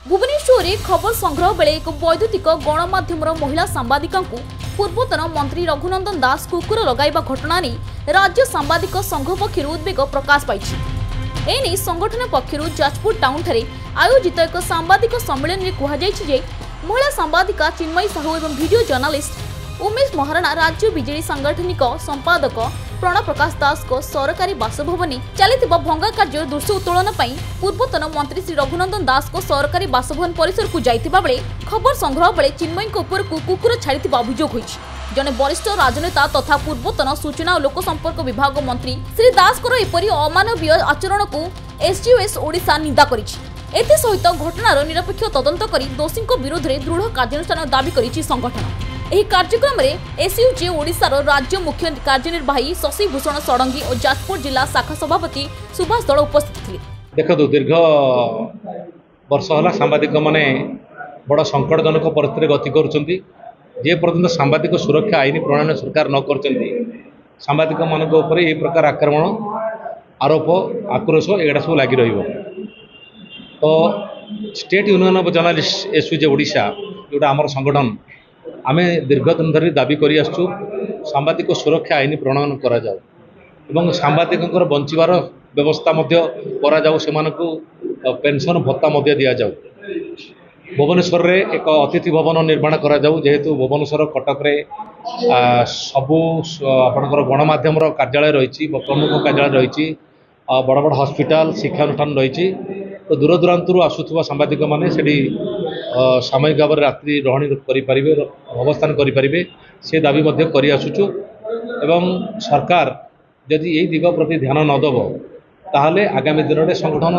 भुवनेश्वर में खबर संग्रह बेले एक वैद्युतिक गणमाध्यम महिला सांबादिका पूर्वतन मंत्री रघुनंदन दास कुकुर लगाइबा घटना नहीं राज्य सांबादिक संघ पक्षर उद्वेग प्रकाश पाई। एने संगठन पक्षर जाजपुर टाउन ठारे आयोजित एक सांबादिक सम्मेलन में कहुई महिला सांबादिका चिन्मयी साहू और वीडियो जर्नालिस्ट उमेश महाराणा राज्य बीजेडी सांगठनिक संपादक प्रणव प्रकाश दास को सरकारी बासभवन चलता भंगा कार्य दृश्य उत्तोलन पूर्वतन मंत्री श्री रघुनंदन दास को सरकारी बासभवन परिसर को जाइतिबा बेले खबर संग्रह बेले चिन्मयी उपर कुकुर छाड़ी अभियोग होइछि। जने वरिष्ठ राजनेता तथा पूर्वतन सूचना और लोक संपर्क विभाग मंत्री श्री दास को एपरी अमानवीय आचरण को एसजीओएस ओडिशा निंदा करिछि। एते सहित घटनार निरपेक्ष तदंत करी दोषी विरोध में दृढ़ कार्यानुष्ठान दाबी करिछि संगठन। ଏହି କାର୍ଯ୍ୟକ୍ରମରେ एसयूजे ओडिशार राज्य मुख्य कार्यनिर्वाही शशि भूषण षडंगी और जाजपुर जिला शाखा सभापति सुभाष दल उपस्थित थे। देखो दीर्घ वर्ष है सांबादिक माने बड़ संकटजनक परिस्थिति गति करुँचे जे पर्यटन सांबादिक सुरक्षा आईन प्रणयन सरकार न कर सांबादिक मान प्रकार आक्रमण आरोप आक्रोश एगुड़ा सब लगी रही। तो State Union of Journalist SUJ Odisha जोटा आम संगठन आमे दीर्घ दिन धरी दाबी करी आसु सांबादिक सुरक्षा आईन प्रणयन करा जाऊ एवं सांबादिकंकर बंचिबार व्यवस्था मध्य करा जाऊ सेमानकु पेंशन भत्ता मध्य दिया जाऊ। भुवनेश्वर रे एक अतिथि भवन निर्माण करा जाऊ जेहेतु भुवनेश्वर कटक रे सबु आपनकर गणमाध्यम कार्यालय रही प्रमुख कार्यालय रही बड़ बड़ हॉस्पिटल शिक्षानुष्ठान रही। तो दूर दूरांतरू आसुवा सांबादिक माने सेठी सामयिक भाव में रात्रि रही करें अवस्थान करें से दाबी करी आसुचु एवं सरकार जदि यही दिग प्रति ध्यान नदेव ताहले आगामी दिन में संगठन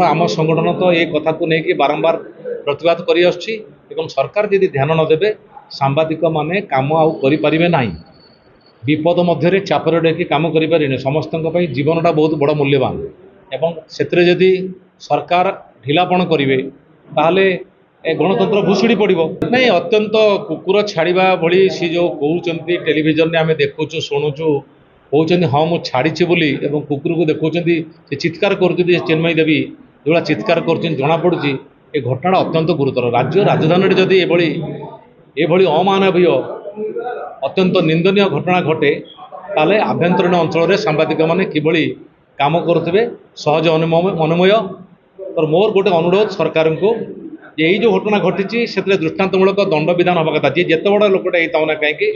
आम संगठन तो ये कथा को लेकिन बारंबार प्रतिवाद करी आसुची एवं सरकार जदि ध्यान नदेवे सांबादिक माने काम आउ करें ना विपद मध्य चापर डेकी काम करें समस्त जीवनटा बहुत बड़ मूल्यवान एवं से जदि सरकार ढिलापण करेंगे ताहले गणतंत्र भूषुड़ी पड़ो नहीं। अत्यंत कुकुर छाड़ा भली सी जो कहते टेलीविजन आम देखु शुणुचु कहते हाँ मुझे छाड़ी बोली कुकुर को देखुं से चित्कार कर चिन्मयी देवी जो चित्कार कर जमापड़ी ये घटना अत्यंत गुरुतर। राज्य राजधानी जदि ये अमानवीय अत्यंत निंदनीय घटना घटे ताले आभ्यंतरीण अंचल सांबादिक माने किभली काम करुवे सहज अनुमय। तो मोर गोटे अनुरोध सरकार को यही जो घटना घटी से दृष्टांतमूलक दंड विधान हवा कथा जी जिते बड़ लोकटा होता ना कहीं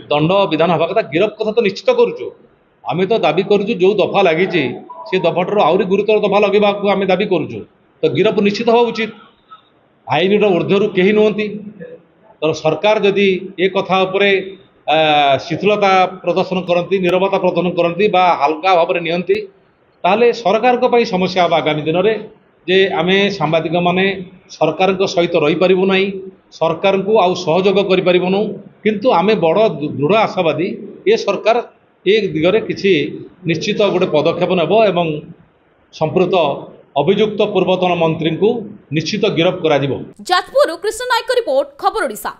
दंड विधान हवा कथा गिरफ कथा तो निश्चित करुचु आम तो दाबी करुचु जो दफा लगी से दफाटर आहरी गुरुतर दफा लगेगा आम दाबी करुचु तो गिरफ निश्चित हवा उचित आईन ऊर्ध्वर कहीं नुहति। तो सरकार जदि ये कथा उपरे शिथिलता प्रदर्शन करती नीरवता प्रदर्शन करती बा हल्का भाव में नियंती ताहले सरकार को पाई समस्या हम आगामी दिन में जे आमे सांबादिक माने सरकार सहित रही पारिबु नाही सरकार को आउ सहयोग करि पारिबनु किंतु आमे बड़ दृढ़ आशावादी ये सरकार ये दिगरे किछि निश्चित गोटे पदक्षेप नेब एवं संप्रत अभियुक्त पूर्वतन मंत्री को निश्चित गिरफ्त करा जिवो। जाजपुर कृष्ण नायक रिपोर्ट खबर ओडिशा।